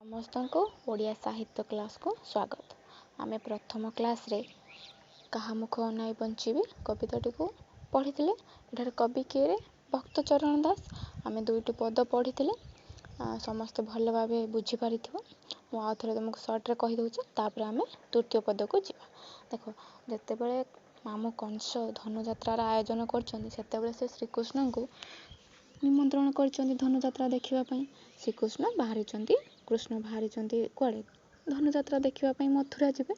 ସମସ୍ତଙ୍କୁ ଓଡ଼ିଆ ସାହିତ୍ୟ କ୍ଲାସ୍କୁ ସ୍ୱାଗତ। ଆମେ ପ୍ରଥମ କ୍ଲାସ୍ରେ କାହା ମୁଖ ଅନାଇ ବଞ୍ଚିବି କବିତାଟିକୁ ପଢ଼ିଥିଲେ। ଏଠାରେ କବି କିଏ? ଭକ୍ତଚରଣ ଦାସ। ଆମେ ଦୁଇଟି ପଦ ପଢ଼ିଥିଲେ, ସମସ୍ତେ ଭଲ ଭାବେ ବୁଝିପାରିଥିବ। ମୁଁ ଆଉ ଥରେ ତୁମକୁ ସର୍ଟରେ କହିଦେଉଛି, ତାପରେ ଆମେ ତୃତୀୟ ପଦକୁ ଯିବା। ଦେଖ, ଯେତେବେଳେ ମାମୁଁ କଂସ ଧନୁଯାତ୍ରାର ଆୟୋଜନ କରିଛନ୍ତି, ସେତେବେଳେ ସେ ଶ୍ରୀକୃଷ୍ଣଙ୍କୁ ନିମନ୍ତ୍ରଣ କରିଛନ୍ତି ଧନୁଯାତ୍ରା ଦେଖିବା ପାଇଁ। ଶ୍ରୀକୃଷ୍ଣ ବାହାରିଛନ୍ତି, କୃଷ୍ଣ ବାହାରିଛନ୍ତି କୁଆଡ଼େ? ଧନୁଯାତ୍ରା ଦେଖିବା ପାଇଁ ମଥୁରା ଯିବେ।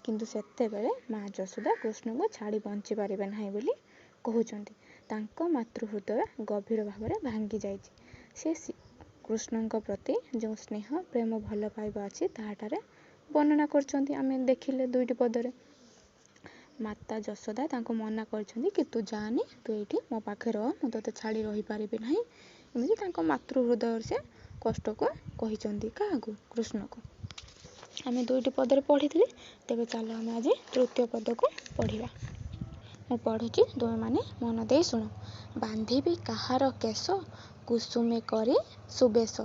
କିନ୍ତୁ ସେତେବେଳେ ମା ଯଶୋଦା କୃଷ୍ଣଙ୍କୁ ଛାଡ଼ି ବଞ୍ଚି ପାରିବେ ନାହିଁ ବୋଲି କହୁଛନ୍ତି। ତାଙ୍କ ମାତୃହୃଦୟ ଗଭୀର ଭାବରେ ଭାଙ୍ଗି ଯାଇଛି। ସେ କୃଷ୍ଣଙ୍କ ପ୍ରତି ଯେଉଁ ସ୍ନେହ, ପ୍ରେମ, ଭଲ ପାଇବା ଅଛି ତାହାଠାରେ ବର୍ଣ୍ଣନା କରିଛନ୍ତି। ଆମେ ଦେଖିଲେ ଦୁଇଟି ପଦରେ। ମାତା ଯଶୋଦା ତାଙ୍କୁ ମନା କରିଛନ୍ତି କି ତୁ ଯାଆନି, ତୁ ଏଇଠି ମୋ ପାଖରେ ରହ, ମୁଁ ତୋତେ ଛାଡ଼ି ରହିପାରିବି ନାହିଁ। ଏମିତି ତାଙ୍କ ମାତୃହୃଦୟରେ ସେ କଷ୍ଟକୁ କହିଛନ୍ତି। କାହାକୁ? କୃଷ୍ଣକୁ। ଆମେ ଦୁଇଟି ପଦରେ ପଢ଼ିଥିଲେ। ତେବେ ଚାଲ ଆମେ ଆଜି ତୃତୀୟ ପଦକୁ ପଢ଼ିବା। ମୁଁ ପଢ଼ୁଛି, ତୁମେମାନେ ମନ ଦେଇ ଶୁଣ। ବାନ୍ଧିବି କାହାର କେଶ, କୁସୁମେ କରି ସୁବେଶ,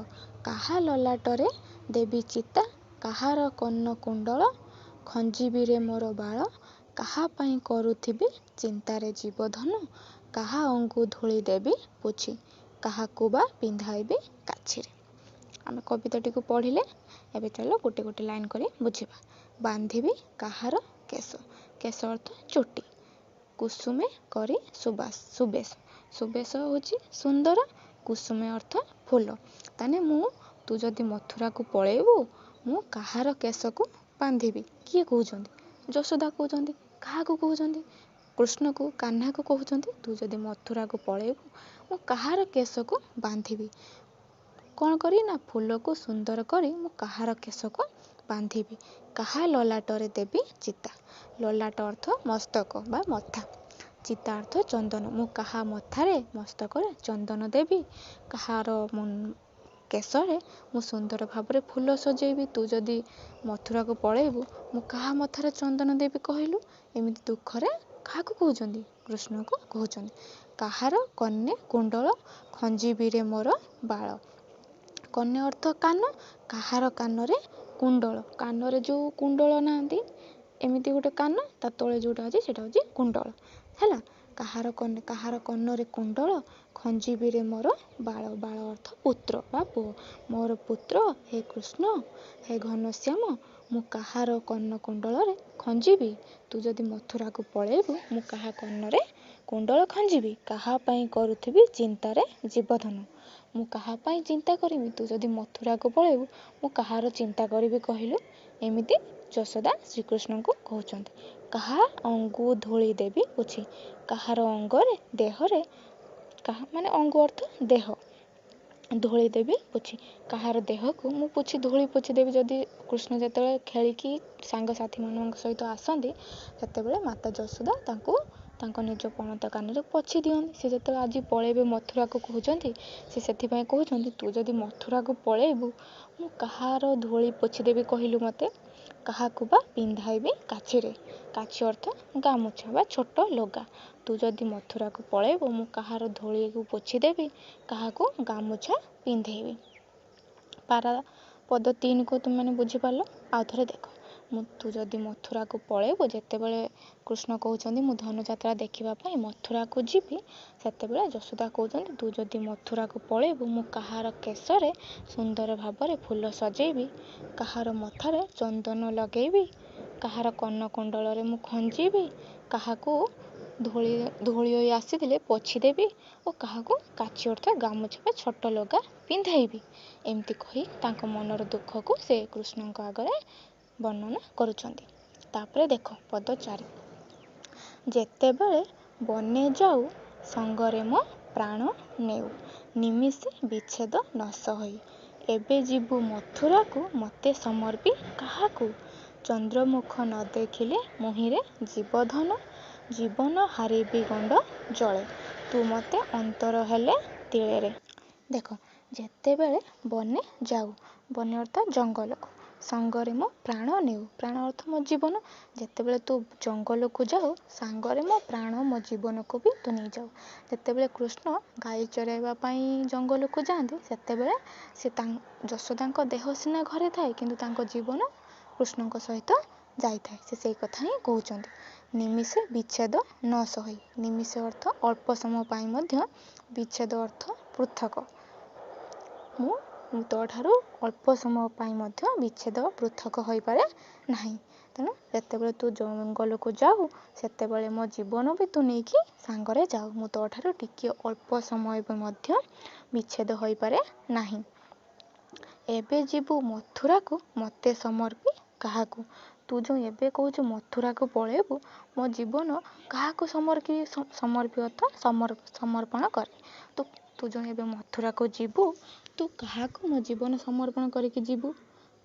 କାହା ଲଲାଟରେ ଦେବି ଚିତା, କାହାର କର୍ଣ୍ଣ କୁଣ୍ଡଳ, ଖଞ୍ଜିବିରେ ମୋର ବାଳ, କାହା ପାଇଁ କରୁଥିବି ଚିନ୍ତାରେ ଜୀବଧନ, କାହା ଅଙ୍ଗୁ ଧୂଳି ଦେବି ପୋଛି, କାହାକୁ ବା ପିନ୍ଧାଇବି କାଛିରେ। ଆମେ କବିତାଟିକୁ ପଢ଼ିଲେ। ଏବେ ଚାଲ ଗୋଟେ ଗୋଟେ ଲାଇନ୍ କରି ବୁଝିବା। ବାନ୍ଧିବି କାହାର କେଶ, କେଶ ଅର୍ଥ ଚୁଟି। କୁସୁମେ କରି ସୁବେଶ, ସୁବେଶ ହେଉଛି ସୁନ୍ଦର। କୁସୁମେ ଅର୍ଥ ଫୁଲ। ତାହେଲେ ତୁ ଯଦି ମଥୁରାକୁ ପଳେଇବୁ, ମୁଁ କାହାର କେଶକୁ ବାନ୍ଧିବି। କିଏ କହୁଛନ୍ତି? ଯଶୋଦା କହୁଛନ୍ତି। କାହାକୁ କହୁଛନ୍ତି? କୃଷ୍ଣକୁ, କାହ୍ନାକୁ କହୁଛନ୍ତି। ତୁ ଯଦି ମଥୁରାକୁ ପଳେଇବୁ, ମୁଁ କାହାର କେଶକୁ ବାନ୍ଧିବି। କ'ଣ କରି? ନା ଫୁଲକୁ ସୁନ୍ଦର କରି ମୁଁ କାହାର କେଶକୁ ବାନ୍ଧିବି। କାହା ଲଲାଟରେ ଦେବି ଚିତା। ଲଲାଟ ଅର୍ଥ ମସ୍ତକ ବା ମଥା। ଚିତା ଅର୍ଥ ଚନ୍ଦନ। ମୁଁ କାହା ମଥାରେ, ମସ୍ତକରେ ଚନ୍ଦନ ଦେବି। କାହାର କେଶରେ ମୁଁ ସୁନ୍ଦର ଭାବରେ ଫୁଲ ସଜେଇବି। ତୁ ଯଦି ମଥୁରାକୁ ପଳେଇବୁ, ମୁଁ କାହା ମଥାରେ ଚନ୍ଦନ ଦେବି କହିଲୁ? ଏମିତି ଦୁଃଖରେ କାହାକୁ କହୁଛନ୍ତି? କୃଷ୍ଣକୁ କହୁଛନ୍ତି। କାହାର କର୍ଣ୍ଣେ କୁଣ୍ଡଳ, ଖଞ୍ଜିବିରେ ମୋର ବାଳ। କର୍ଣ୍ଣେ ଅର୍ଥ କାନ। କାହାର କାନରେ କୁଣ୍ଡଳ। କାନରେ ଯେଉଁ କୁଣ୍ଡଳ ନାହାନ୍ତି, ଏମିତି ଗୋଟେ କାନ, ତା ତଳେ ଯେଉଁଟା ଅଛି ସେଇଟା ହେଉଛି କୁଣ୍ଡଳ। ହେଲା। କାହାର କର୍ଣ୍ଣରେ କୁଣ୍ଡଳ, ଖଞ୍ଜିବିରେ ମୋର ବାଳ। ବାଳ ଅର୍ଥ ପୁତ୍ର ବା ପୁଅ। ମୋର ପୁତ୍ର ହେ କୃଷ୍ଣ, ହେ ଘନଶ୍ୟାମ, ମୁଁ କାହାର କର୍ଣ୍ଣ କୁଣ୍ଡଳରେ ଖଞ୍ଜିବି। ତୁ ଯଦି ମଥୁରାକୁ ପଳେଇବୁ, ମୁଁ କାହା କର୍ଣ୍ଣରେ କୁଣ୍ଡଳ ଖଞ୍ଜିବି। କାହା ପାଇଁ କରୁଥିବି ଚିନ୍ତାରେ ଜୀବଧନ। ମୁଁ କାହା ପାଇଁ ଚିନ୍ତା କରିବି? ତୁ ଯଦି ମଥୁରାକୁ ପଳେଇବୁ, ମୁଁ କାହାର ଚିନ୍ତା କରିବି କହିଲୁ? ଏମିତି ଯଶୋଦା ଶ୍ରୀକୃଷ୍ଣଙ୍କୁ କହୁଛନ୍ତି। କାହା ଅଙ୍ଗୁ ଧୂଳି ଦେବି ପୋଛି। କାହାର ଅଙ୍ଗରେ, ଦେହରେ, ମାନେ ଅଙ୍ଗ ଅର୍ଥ ଦେହ, ଧୂଳି ଦେବି ପୋଛି। କାହାର ଦେହକୁ ମୁଁ ଧୂଳି ପୋଛି ଦେବି। ଯଦି କୃଷ୍ଣ ଯେତେବେଳେ ଖେଳିକି ସାଙ୍ଗସାଥିମାନଙ୍କ ସହିତ ଆସନ୍ତି, ସେତେବେଳେ ମାତା ଯଶୋଦା ତାଙ୍କୁ ତାଙ୍କ ନିଜ ପଣତ କାନରେ ପୋଛି ଦିଅନ୍ତି। ସେ ଯେତେବେଳେ ଆଜି ପଳେଇବେ ମଥୁରାକୁ କହୁଛନ୍ତି, ସେ ସେଥିପାଇଁ କହୁଛନ୍ତି ତୁ ଯଦି ମଥୁରାକୁ ପଳେଇବୁ, ମୁଁ କାହାର ଧୂଳି ପୋଛିଦେବି କହିଲୁ ମୋତେ? କାହାକୁ ବା ପିନ୍ଧାଇବି କାଛିରେ। କାଛି ଅର୍ଥ ଗାମୁଛା ବା ଛୋଟ ଲୁଗା। ତୁ ଯଦି ମଥୁରାକୁ ପଳେଇବୁ, ମୁଁ କାହାର ଧୂଳିକୁ ପୋଛିଦେବି, କାହାକୁ ଗାମୁଛା ପିନ୍ଧେଇବି। ପାରା ପଦ 3କୁ ତୁମେମାନେ ବୁଝିପାରିଲ? ଆଉ ଥରେ ଦେଖ। ତୁ ଯଦି ମଥୁରାକୁ ପଳେଇବୁ, ଯେତେବେଳେ କୃଷ୍ଣ କହୁଛନ୍ତି ମୁଁ ଧନୁଯାତ୍ରା ଦେଖିବା ପାଇଁ ମଥୁରାକୁ ଯିବି, ସେତେବେଳେ ଯଶୋଦା କହୁଛନ୍ତି ତୁ ଯଦି ମଥୁରାକୁ ପଳେଇବୁ, ମୁଁ କାହାର କେଶରେ ସୁନ୍ଦର ଭାବରେ ଫୁଲ ସଜେଇବି, କାହାର ମଥାରେ ଚନ୍ଦନ ଲଗେଇବି, କାହାର କର୍ଣ୍ଣ କୁଣ୍ଡଳରେ ମୁଁ ଖଞ୍ଜିବି, କାହାକୁ ଧୂଳି ହୋଇ ଆସିଥିଲେ ପୋଛିଦେବି ଓ କାହାକୁ କାଛି ଅର୍ଥ ଗାମୁଛା ବା ଛୋଟ ଲୁଗା ପିନ୍ଧାଇବି। ଏମିତି କହି ତାଙ୍କ ମନର ଦୁଃଖକୁ ସେ କୃଷ୍ଣଙ୍କ ଆଗରେ ବର୍ଣ୍ଣନା କରୁଛନ୍ତି। ତାପରେ ଦେଖ ପଦ 4। ଯେତେବେଳେ ବନେ ଯାଉ, ସଙ୍ଗରେ ମୋ ପ୍ରାଣ ନେଉ, ନିମିଷେ ବିଚ୍ଛେଦ ନ ସହି, ଏବେ ଯିବୁ ମଥୁରାକୁ, ମୋତେ ସମର୍ପି କାହାକୁ, ଚନ୍ଦ୍ରମୁଖ ନ ଦେଖିଲେ ମୁହିଁରେ ଜୀବଧନ, ଜୀବନ ହାରିବି ଗଣ୍ଡ ଜଳେ, ତୁ ମୋତେ ଅନ୍ତର ହେଲେ ତିଳେରେ। ଦେଖ, ଯେତେବେଳେ ବନେ ଯାଉ, ବନେ ଅର୍ଥାତ୍ ଜଙ୍ଗଲକୁ, ସାଙ୍ଗରେ ମୋ ପ୍ରାଣ ନେଉ। ପ୍ରାଣ ଅର୍ଥ ମୋ ଜୀବନ। ଯେତେବେଳେ ତୁ ଜଙ୍ଗଲକୁ ଯାଉ ସାଙ୍ଗରେ ମୋ ପ୍ରାଣ ମୋ ଜୀବନକୁ ବି ତୁ ନେଇଯାଉ। ଯେତେବେଳେ କୃଷ୍ଣ ଗାଈ ଚରାଇବା ପାଇଁ ଜଙ୍ଗଲକୁ ଯାଆନ୍ତି ସେତେବେଳେ ସେ ଯଶୋଦାଙ୍କ ଦେହ ସିନା ଘରେ ଥାଏ କିନ୍ତୁ ତାଙ୍କ ଜୀବନ କୃଷ୍ଣଙ୍କ ସହିତ ଯାଇଥାଏ। ସେ ସେଇ କଥା ହିଁ କହୁଛନ୍ତି। ନିମିଷେ ବିଚ୍ଛେଦ ନ ସହି। ନିମିଷେ ଅର୍ଥ ଅଳ୍ପ ସମୟ ପାଇଁ ମଧ୍ୟ, ବିଚ୍ଛେଦ ଅର୍ଥ ପୃଥକ। ମୁଁ ତୋ ଠାରୁ ଅଳ୍ପ ସମୟ ପାଇଁ ମଧ୍ୟ ବିଚ୍ଛେଦ ପୃଥକ ହୋଇପାରେ ନାହିଁ। ତେଣୁ ଯେତେବେଳେ ତୁ ଜଙ୍ଗଲକୁ ଯାଉ ସେତେବେଳେ ମୋ ଜୀବନ ବି ତୁ ନେଇକି ସାଙ୍ଗରେ ଯାଉ। ମୁଁ ତୋ ଠାରୁ ଟିକିଏ ଅଳ୍ପ ସମୟ ବି ମଧ୍ୟ ବିଚ୍ଛେଦ ହୋଇପାରେ ନାହିଁ। ଏବେ ଯିବୁ ମଥୁରାକୁ ମୋତେ ସମର୍ପି କାହାକୁ। ତୁ ଯେଉଁ ଏବେ କହୁଛୁ ମଥୁରାକୁ ପଳେଇବୁ, ମୋ ଜୀବନ କାହାକୁ ସମର୍ପି ଅର୍ଥ ସମର୍ପଣ କରେ। ତୁ ଯେଉଁ ଏବେ ମଥୁରାକୁ ଯିବୁ ତୁ କାହାକୁ ମୋ ଜୀବନ ସମର୍ପଣ କରିକି ଯିବୁ।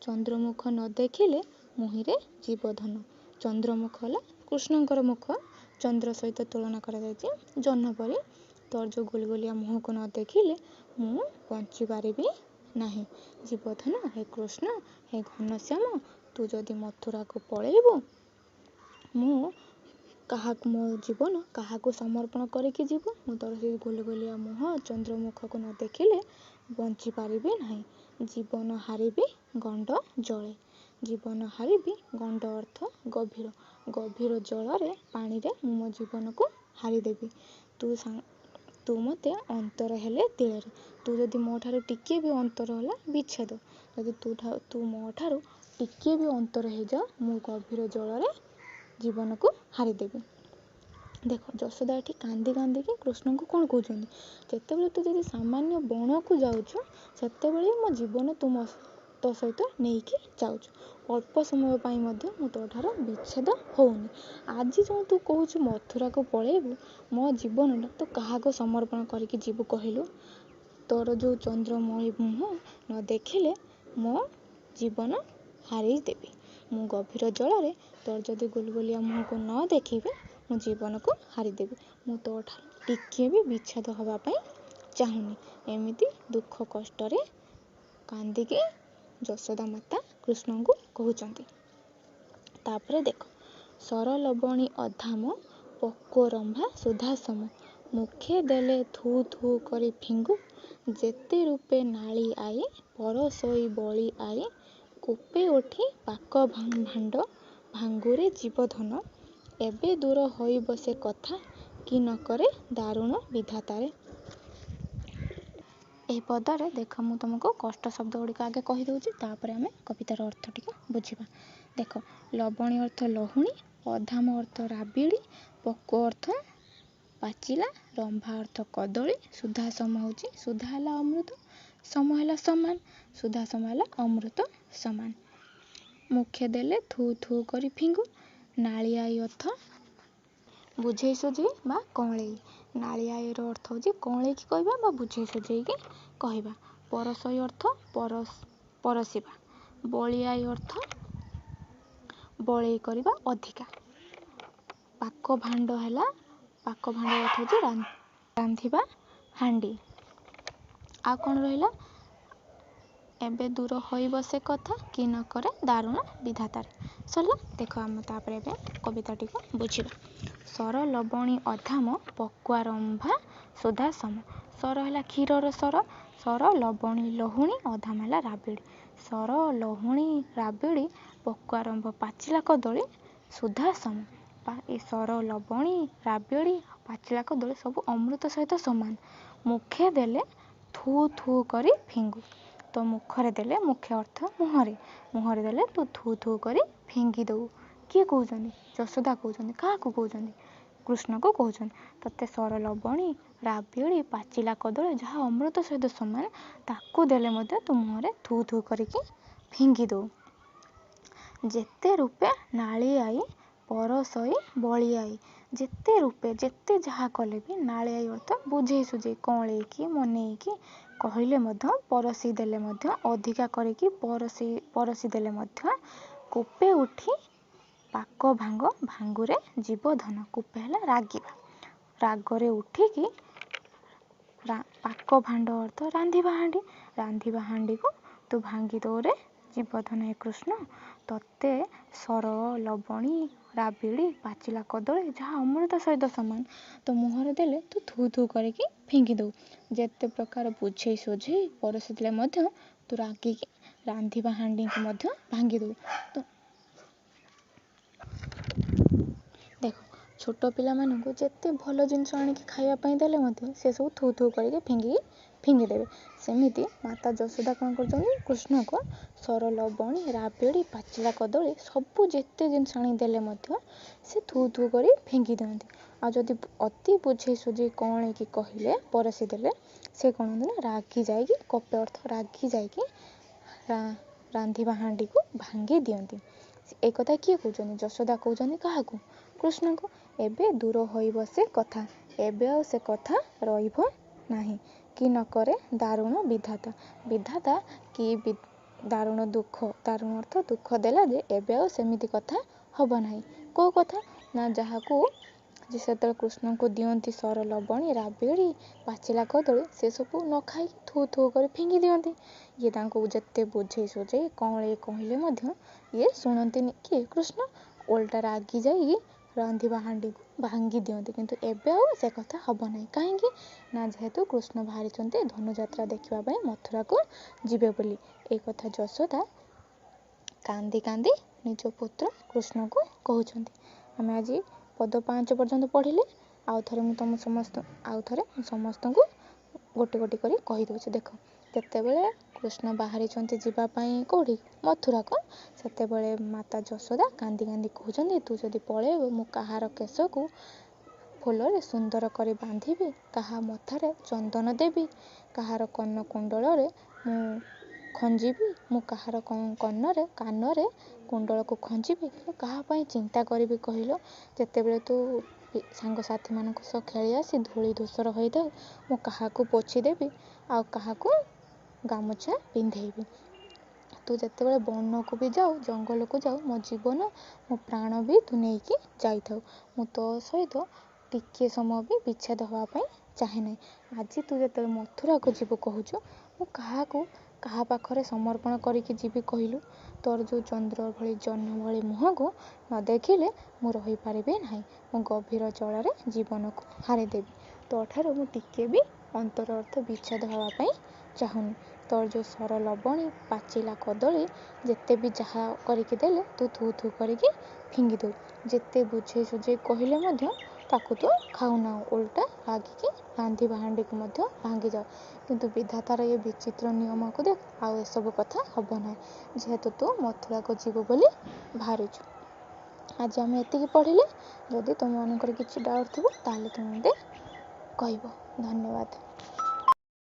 ଚନ୍ଦ୍ରମୁଖ ନ ଦେଖିଲେ ମୁହିଁରେ ଜୀବଧନ। ଚନ୍ଦ୍ରମୁଖ ହେଲା କୃଷ୍ଣଙ୍କର ମୁଖ। ଚନ୍ଦ୍ର ସହିତ ତୁଳନା କରାଯାଇଛି ଜହ୍ନ ପରି। ତୋର ଯେଉଁ ଗୁଲଗୁଲିଆ ମୁହଁକୁ ନ ଦେଖିଲେ ମୁଁ ବଞ୍ଚିପାରିବି ନାହିଁ। ଜୀବଧନ ହେ କୃଷ୍ଣ, ହେ ଘନଶ୍ୟାମ, ତୁ ଯଦି ମଥୁରାକୁ ପଳେଇବୁ ମୁଁ ମୋ ଜୀବନ କାହାକୁ ସମର୍ପଣ କରିକି ଯିବୁ। ମୁଁ ତୋର ସେଇ ଗୁଲଗୁଲିଆ ମୁହଁ ଚନ୍ଦ୍ରମୁଖକୁ ନ ଦେଖିଲେ ବଞ୍ଚିପାରିବି ନାହିଁ। ଜୀବନ ହାରିବି ଗଣ୍ଡ ଜଳେ। ଜୀବନ ହାରିବି ଗଣ୍ଡ ଅର୍ଥ ଗଭୀର। ଗଭୀର ଜଳରେ ପାଣିରେ ମୁଁ ମୋ ଜୀବନକୁ ହାରିଦେବି। ତୁ ମୋତେ ଅନ୍ତର ହେଲେ ତିଳରେ। ତୁ ଯଦି ମୋ ଠାରୁ ଟିକିଏ ବି ଅନ୍ତର ହେଲା ବିଚ୍ଛେଦ। ଯଦି ତୁ ମୋ ଠାରୁ ଟିକିଏ ବି ଅନ୍ତର ହେଇଯାଉ ମୁଁ ଗଭୀର ଜଳରେ ଜୀବନକୁ ହାରିଦେବି। ଦେଖ ଯଶୋଦା ଏଠି କାନ୍ଦି କାନ୍ଦିକି କୃଷ୍ଣଙ୍କୁ କ'ଣ କହୁଛନ୍ତି, ଯେତେବେଳେ ତୁ ଯଦି ସାମାନ୍ୟ ବଣକୁ ଯାଉଛୁ ସେତେବେଳେ ମୋ ଜୀବନ ତୋ ସହିତ ନେଇକି ଯାଉଛୁ। ଅଳ୍ପ ସମୟ ପାଇଁ ମଧ୍ୟ ମୁଁ ତୋ ଠାରୁ ବିଚ୍ଛେଦ ହେଉନି। ଆଜି ଯେଉଁ ତୁ କହୁଛୁ ମଥୁରାକୁ ପଳେଇବୁ ମୋ ଜୀବନଟା ତୁ କାହାକୁ ସମର୍ପଣ କରିକି ଯିବୁ କହିଲୁ। ତୋର ଯେଉଁ ଚନ୍ଦ୍ରମଣି ମୁହଁ ନ ଦେଖିଲେ ମୋ ଜୀବନ ହାରିଦେବି। ମୁଁ ଗଭୀର ଜଳରେ ତୋର ଯଦି ଗୁଲଗୁଲିଆ ମୁହଁକୁ ନ ଦେଖିବି ମୁଁ ଜୀବନକୁ ହାରିଦେବି। ମୁଁ ତୋ ଠାରୁ ଟିକିଏ ବି ବିଚ୍ଛେଦ ହେବା ପାଇଁ ଚାହୁଁନି। ଏମିତି ଦୁଃଖ କଷ୍ଟରେ କାନ୍ଦିକି ଯଶୋଦା ମାତା କୃଷ୍ଣଙ୍କୁ କହୁଛନ୍ତି। ତାପରେ ଦେଖ, ସରଲବଣୀ ଅଧାମ ପକ୍ୱରମ୍ଭା ସୁଧାସମ। ମୁଖେ ଦେଲେ ଥୁ ଥୁ କରି ଫିଙ୍ଗୁ। ଯେତେ ରୂପେ ନାଳି ଆଇ ପରଶୋଇ ବଳି ଆଇ। କୂପେ ଉଠି ପାକ ଭାଣ୍ଡ ଭାଙ୍ଗୁରେ ଜୀବଧନ। ଏବେ ଦୂର ହୋଇବ ସେ କଥା କି ନ କରେ ଦାରୁଣ ବିଧାତାରେ। ଏହି ପଦରେ ଦେଖ ମୁଁ ତୁମକୁ କଷ୍ଟ ଶବ୍ଦ ଗୁଡ଼ିକ ଆଗେ କହିଦେଉଛି, ତାପରେ ଆମେ କବିତାର ଅର୍ଥ ଟିକେ ବୁଝିବା। ଦେଖ, ଲବଣୀ ଅର୍ଥ ଲହୁଣୀ, ଅଧାମ ଅର୍ଥ ରାବିଡ଼ି, ପକ୍ୱ ଅର୍ଥ ପାଚିଲା, ରମ୍ଭା ଅର୍ଥ କଦଳୀ, ସୁଧାସମ ହେଉଛି ସୁଧା ହେଲା ଅମୃତ, ସମ ହେଲା ସମାନ, ସୁଧାସମ ହେଲା ଅମୃତ ସମାନ। ମୁଖେ ଦେଲେ ଥୁ ଥୁ କରି ଫିଙ୍ଗୁ। ନାଳିଆଇ ଅର୍ଥ ବୁଝେଇ ସୁଝେଇ ବା କଅଁଳେଇ। ନାଳିଆଇର ଅର୍ଥ ହେଉଛି କଅଁଳେଇକି କହିବା ବା ବୁଝେଇ ସୁଝେଇକି କହିବା। ପରଶୋଇ ଅର୍ଥ ପରଶିବା। ବଳିଆଇ ଅର୍ଥ ବଳେଇ କରିବା ଅଧିକା। ପାକ ଭାଣ୍ଡ ଅର୍ଥ ହେଉଛି ରାନ୍ଧିବା ହାଣ୍ଡି। ଆଉ କ'ଣ ରହିଲା, ଏବେ ଦୂର ହୋଇବ ସେ କଥା କି ନ କରେ ଦାରୁଣ ବିଧାତାରେ। ସରିଲା। ଦେଖ ଆମେ ତାପରେ ଏବେ କବିତାଟିକୁ ବୁଝିବା। ସରଲବଣୀ ଅଧାମ ପକ୍ୱାରମ୍ଭା ସୁଧାସମ। ସର ହେଲା କ୍ଷୀରର ସର, ସର ଲବଣୀ ଲହୁଣୀ, ଅଧାମ ହେଲା ରାବିଡ଼ି। ସର ଲହୁଣୀ ରାବିଡ଼ି ପକ୍ୱାରମ୍ଭ ପାଚିଲା କଦଳୀ ସୁଧାସମ। ଏ ସର ଲବଣୀ ରାବିଡ଼ି ପାଚିଲା କଦଳୀ ସବୁ ଅମୃତ ସହିତ ସମାନ। ମୁଖେ ଦେଲେ ଥୁ ଥୁ କରି ଫିଙ୍ଗୁ। ତ ମୁଖରେ ଦେଲେ, ମୁଖେ ଅର୍ଥ ମୁହଁରେ, ମୁହଁରେ ଦେଲେ ତୁ ଥୁ ଥୁ କରି ଫିଙ୍ଗି ଦେଉ। କିଏ କହୁଛନ୍ତି? ଯଶୋଦା କହୁଛନ୍ତି। କାହାକୁ କହୁଛନ୍ତି? କୃଷ୍ଣକୁ କହୁଛନ୍ତି। ତତେ ସର ଲବଣୀ ରାବିଡ଼ି ପାଚିଲା କଦଳୀ ଯାହା ଅମୃତ ସହିତ ସମାନ ତାକୁ ଦେଲେ ମଧ୍ୟ ତୁ ମୁହଁରେ ଥୁ ଥୁ କରିକି ଫିଙ୍ଗି ଦେଉ। ଯେତେ ରୂପେ ନାଳି ଆଇ ପରଶୋଇ ବଳି ଆଇ। ଯେତେ ରୂପେ, ଯେତେ ଯାହା କଲେ ବି, ନାଳିଆଇ ଅର୍ଥ ବୁଝେଇ ସୁଝେଇ କଅଁଳେଇକି ମନେଇକି କହିଲେ ମଧ୍ୟ, ପରଶି ଦେଲେ ମଧ୍ୟ, ଅଧିକା କରିକି ପରଶି ଦେଲେ ମଧ୍ୟ। କୂପେ ଉଠି ପାକ ଭାଙ୍ଗୁରେ ଜୀବଧନ। କୂପେ ହେଲା ରାଗିବା। ରାଗରେ ଉଠିକି ପାକ ଭାଣ୍ଡ ଅର୍ଥ ରାନ୍ଧିବା ହାଣ୍ଡି। ରାନ୍ଧିବା ହାଣ୍ଡିକୁ ତୁ ଭାଙ୍ଗି ଦଉରେ ଜୀବଧନ ହେ କୃଷ୍ଣ, ତତେ ସର, ଲବଣୀ, ରାବିଡ଼ି, ପାଚିଲା କଦଳୀ ଯାହା ଅମୃତ ସହିତ ସମାନ ତ ମୁହଁରେ ଦେଲେ ତୁ ଥୁ ଥୁ କରିକି ଫିଙ୍ଗି ଦେଉ। ଯେତେ ପ୍ରକାର ବୁଝେଇ ସୁଝେଇ ପରଷିଥିଲେ ମଧ୍ୟ ତୁ ରାଗିକି ରାନ୍ଧିବା ହାଣ୍ଡିକୁ ମଧ୍ୟ ଭାଙ୍ଗି ଦେଉ। ତ ଦେଖ, ଛୋଟ ପିଲାମାନଙ୍କୁ ଯେତେ ଭଲ ଜିନିଷ ଆଣିକି ଖାଇବା ପାଇଁ ଦେଲେ ମଧ୍ୟ ସେସବୁ ଥୁ ଥୁ କରିକି ଫିଙ୍ଗିଦେବେ। ସେମିତି ମାତା ଯଶୋଦା କ'ଣ କରୁଛନ୍ତି, କୃଷ୍ଣକୁ ସର, ଲବଣୀ, ରାବିଡ଼ି, ପାଚିଲା କଦଳୀ ସବୁ ଯେତେ ଜିନିଷ ଆଣିକି ଦେଲେ ମଧ୍ୟ ସେ ଥୁ ଥୁ କରି ଫିଙ୍ଗି ଦିଅନ୍ତି। ଆଉ ଯଦି ଅତି ବୁଝେଇ ସୁଝେଇ କଅଁଳେଇକି କହିଲେ, ପରଷି ଦେଲେ, ସେ କ'ଣ ନା ରାଗି ଯାଇକି, କପେ ଅର୍ଥ ରାଗି ଯାଇକି ରାନ୍ଧିବା ହାଣ୍ଡିକୁ ଭାଙ୍ଗି ଦିଅନ୍ତି। ଏ କଥା କିଏ କହୁଛନ୍ତି? ଯଶୋଦା କହୁଛନ୍ତି କାହାକୁ? କୃଷ୍ଣଙ୍କୁ। ଏବେ ଦୂର ହୋଇବ ସେ କଥା, ଏବେ ଆଉ ସେ କଥା ରହିବ ନାହିଁ। କି ନ କରେ ଦାରୁଣ ବିଧାତା। ବିଧାତା କି ଦାରୁଣ ଅର୍ଥ ଦୁଃଖ ଦେଲା ଯେ ଏବେ ଆଉ ସେମିତି କଥା ହବ ନାହିଁ। କେଉଁ କଥା? ନା ଯାହାକୁ ଯେ ସେତେବେଳେ କୃଷ୍ଣଙ୍କୁ ଦିଅନ୍ତି ସର, ଲବଣୀ, ରାବିଡ଼ି, ପାଚିଲା କଦଳୀ, ସେସବୁ ନ ଖାଇକି ଥୁ ଥୁ କରି ଫିଙ୍ଗି ଦିଅନ୍ତି। ଇଏ ତାଙ୍କୁ ଯେତେ ବୁଝେଇ ସୁଝେଇ କଅଁଳେଇ କହିଲେ ମଧ୍ୟ ଇଏ ଶୁଣନ୍ତିନି। କିଏ? କୃଷ୍ଣ। ଓଲଟା ରାଗି ଯାଇକି ରାନ୍ଧିବା ହାଣ୍ଡିକୁ ଭାଙ୍ଗି ଦିଅନ୍ତି। କିନ୍ତୁ ଏବେ ଆଉ ସେ କଥା ହବ ନାହିଁ। କାହିଁକି? ନା ଯେହେତୁ କୃଷ୍ଣ ବାହାରିଛନ୍ତି ଧନୁଯାତ୍ରା ଦେଖିବା ପାଇଁ ମଥୁରାକୁ ଯିବେ ବୋଲି। ଏ କଥା ଯଶୋଦା କାନ୍ଦି କାନ୍ଦି ନିଜ ପୁତ୍ର କୃଷ୍ଣକୁ କହୁଛନ୍ତି। ଆମେ ଆଜି ପଦ 5 ପର୍ଯ୍ୟନ୍ତ ପଢ଼ିଲେ। ଆଉଥରେ ମୁଁ ସମସ୍ତଙ୍କୁ ଗୋଟେ ଗୋଟେ କରି କହିଦେଉଛି। ଦେଖ, ଯେତେବେଳେ କୃଷ୍ଣ ବାହାରିଛନ୍ତି ଯିବା ପାଇଁ କେଉଁଠି? ମଥୁରାକୁ। ସେତେବେଳେ ମାତା ଯଶୋଦା କାନ୍ଦି କାନ୍ଦି କହୁଛନ୍ତି, ତୁ ଯଦି ପଳେଇବୁ ମୁଁ କାହାର କେଶକୁ ଫୁଲରେ ସୁନ୍ଦର କରି ବାନ୍ଧିବି, କାହା ମଥାରେ ଚନ୍ଦନ ଦେବି, କାହାର କର୍ଣ୍ଣକୁଣ୍ଡଳରେ ମୁଁ ଖଞ୍ଜିବି, ମୁଁ କାହାର କାନରେ କୁଣ୍ଡଳକୁ ଖଞ୍ଜିବି, ମୁଁ କାହା ପାଇଁ ଚିନ୍ତା କରିବି କହିଲ? ଯେତେବେଳେ ତୁ ସାଙ୍ଗସାଥିମାନଙ୍କ ସହ ଖେଳି ଆସି ଧୂଳି ଧୂସର ହୋଇଥାଉ, ମୁଁ କାହାକୁ ପୋଛିଦେବି ଆଉ କାହାକୁ ଗାମୁଛା ପିନ୍ଧେଇବି। ତୁ ଯେତେବେଳେ ବନକୁ ବି ଯାଉ, ଜଙ୍ଗଲକୁ ଯାଉ, ମୋ ଜୀବନ ମୋ ପ୍ରାଣ ବି ତୁ ନେଇକି ଯାଇଥାଉ, ମୁଁ ତୋ ସହିତ ଟିକିଏ ସମୟ ବି ବିଚ୍ଛେଦ ହେବା ପାଇଁ ଚାହେଁ ନାହିଁ। ଆଜି ତୁ ଯେତେବେଳେ ମଥୁରାକୁ ଯିବୁ କହୁଛୁ, ମୁଁ କାହା ପାଖରେ ସମର୍ପଣ କରିକି ଯିବି କହିଲୁ? ତୋର ଯେଉଁ ଚନ୍ଦ୍ର ଭଳି ଜହ୍ନ ଭଳି ମୁହଁକୁ ନ ଦେଖିଲେ ମୁଁ ରହିପାରିବି ନାହିଁ। ମୁଁ ଗଭୀର ଜଳରେ ଜୀବନକୁ ହାରିଦେବି। ତୋଠାରୁ ମୁଁ ଟିକିଏ ବି ଅନ୍ତର ଅର୍ଥ ବିଚ୍ଛେଦ ହେବା ପାଇଁ ଚାହୁଁନି। ତୋର ଯେଉଁ ସର, ଲବଣୀ, ପାଚିଲା କଦଳୀ ଯେତେ ବି ଯାହା କରିକି ଦେଲେ ତୁ ଥୁ ଥୁ କରିକି ଫିଙ୍ଗି ଦେଉ। ଯେତେ ବୁଝେଇ ସୁଝେଇ କହିଲେ ମଧ୍ୟ ତାକୁ ତୁ ଖାଉନାଉ। ଓଲଟା ରାଗିକି ରାନ୍ଧିବା ହାଣ୍ଡିକୁ ମଧ୍ୟ ଭାଙ୍ଗିଯାଉ। କିନ୍ତୁ ବିଧାତାର ଏ ବିଚିତ୍ର ନିୟମକୁ ଦେଖ, ଆଉ ଏସବୁ କଥା ହବ ନାହିଁ। ଯେହେତୁ ତୁ ମଥୁରାକୁ ଯିବୁ ବୋଲି ବାହାରିଛୁ। ଆଜି ଆମେ ଏତିକି ପଢ଼ିଲେ। ଯଦି ତୁମମାନଙ୍କର କିଛି ଡାଉଟ୍ ଥିବ ତାହେଲେ ତୁମେ ମୋତେ କହିବ। ଧନ୍ୟବାଦ।